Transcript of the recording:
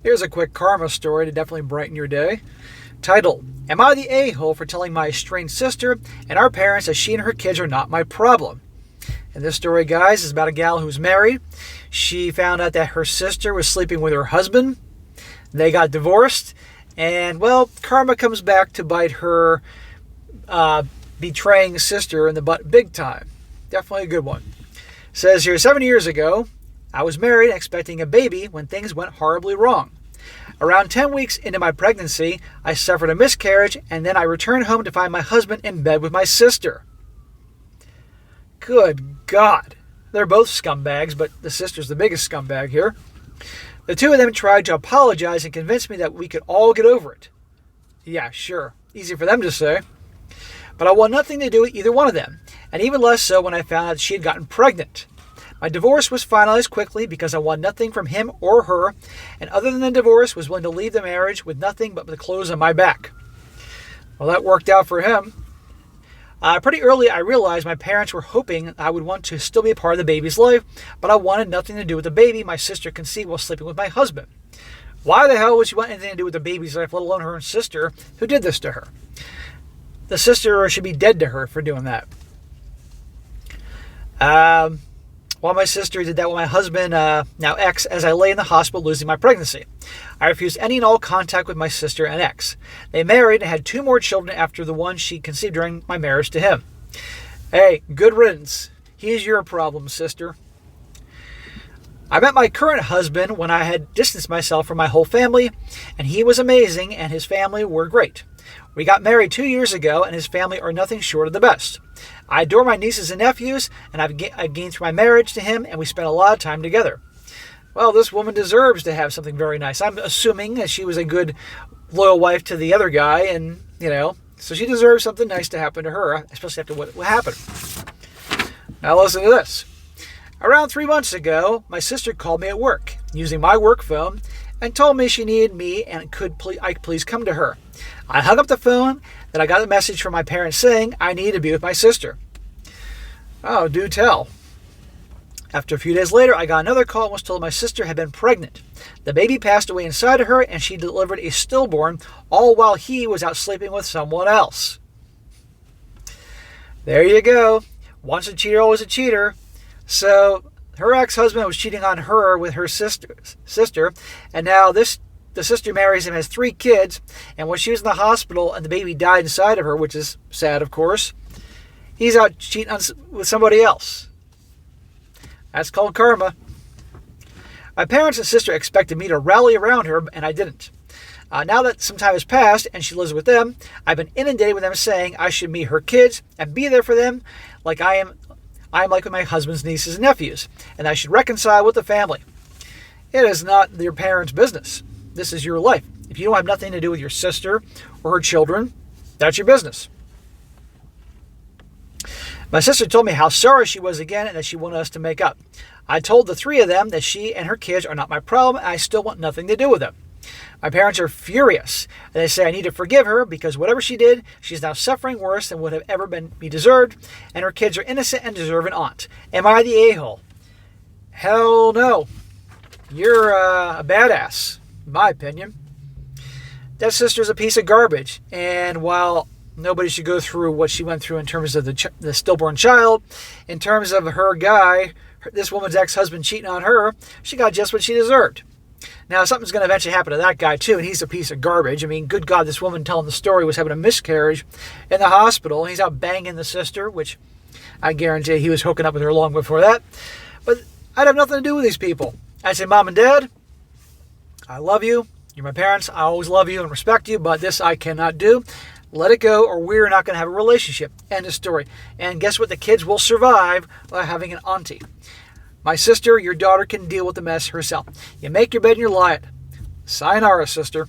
Here's a quick karma story to definitely brighten your day. Title: Am I the a-hole for telling my estranged sister and our parents that she and her kids are not my problem? And this story, guys, is about a gal who's married. She found out that her sister was sleeping with her husband. They got divorced. And, well, karma comes back to bite her betraying sister in the butt big time. Definitely a good one. Says here, 7 years ago, I was married expecting a baby when things went horribly wrong. Around 10 weeks into my pregnancy, I suffered a miscarriage, and then I returned home to find my husband in bed with my sister. Good God. They're both scumbags, but the sister's the biggest scumbag here. The two of them tried to apologize and convince me that we could all get over it. Yeah, sure. Easy for them to say. But I want nothing to do with either one of them, and even less so when I found out she had gotten pregnant. My divorce was finalized quickly because I wanted nothing from him or her, and other than the divorce, was willing to leave the marriage with nothing but the clothes on my back. Well, that worked out for him. Pretty early, I realized my parents were hoping I would want to still be a part of the baby's life, but I wanted nothing to do with the baby my sister conceived while sleeping with my husband. Why the hell would she want anything to do with the baby's life, let alone her own sister who did this to her? The sister should be dead to her for doing that. While my sister did that with my husband, now ex, as I lay in the hospital losing my pregnancy. I refused any and all contact with my sister and ex. They married and had 2 more children after the one she conceived during my marriage to him. Hey, good riddance. He's your problem, sister. I met my current husband when I had distanced myself from my whole family, and he was amazing and his family were great. We got married 2 years ago, and his family are nothing short of the best. I adore my nieces and nephews, and I've gained through my marriage to him, and we spent a lot of time together. Well, this woman deserves to have something very nice. I'm assuming that she was a good, loyal wife to the other guy, and, so she deserves something nice to happen to her, especially after what happened. Now listen to this. Around 3 months ago, my sister called me at work, using my work phone, and told me she needed me and I please come to her. I hung up the phone, then I got a message from my parents saying I needed to be with my sister. Oh, do tell. After a few days later, I got another call and was told my sister had been pregnant. The baby passed away inside of her, and she delivered a stillborn, all while he was out sleeping with someone else. There you go. Once a cheater, always a cheater. So her ex-husband was cheating on her with her sister, and now the sister marries him, has 3 kids, and when she was in the hospital and the baby died inside of her, which is sad, of course, he's out cheating with somebody else. That's called karma. My parents and sister expected me to rally around her, and I didn't. Now that some time has passed and she lives with them, I've been inundated with them saying I should meet her kids and be there for them like I am like with my husband's nieces and nephews, and I should reconcile with the family. It is not your parents' business. This is your life. If you don't have nothing to do with your sister or her children, that's your business. My sister told me how sorry she was again and that she wanted us to make up. I told the 3 of them that she and her kids are not my problem, and I still want nothing to do with them. My parents are furious, and they say I need to forgive her because whatever she did, she's now suffering worse than would have ever be deserved, and her kids are innocent and deserve an aunt. Am I the a-hole? Hell no. You're a badass, in my opinion. That sister's a piece of garbage, and while nobody should go through what she went through in terms of the stillborn child, in terms of her guy, this woman's ex-husband cheating on her, she got just what she deserved. Now, something's going to eventually happen to that guy, too, and he's a piece of garbage. I mean, good God, this woman telling the story was having a miscarriage in the hospital. He's out banging the sister, which I guarantee he was hooking up with her long before that. But I'd have nothing to do with these people. I'd say, Mom and Dad, I love you. You're my parents. I always love you and respect you, but this I cannot do. Let it go, or we're not going to have a relationship. End of story. And guess what? The kids will survive by having an auntie. My sister, your daughter can deal with the mess herself. You make your bed and you lie it. Sayonara, sister.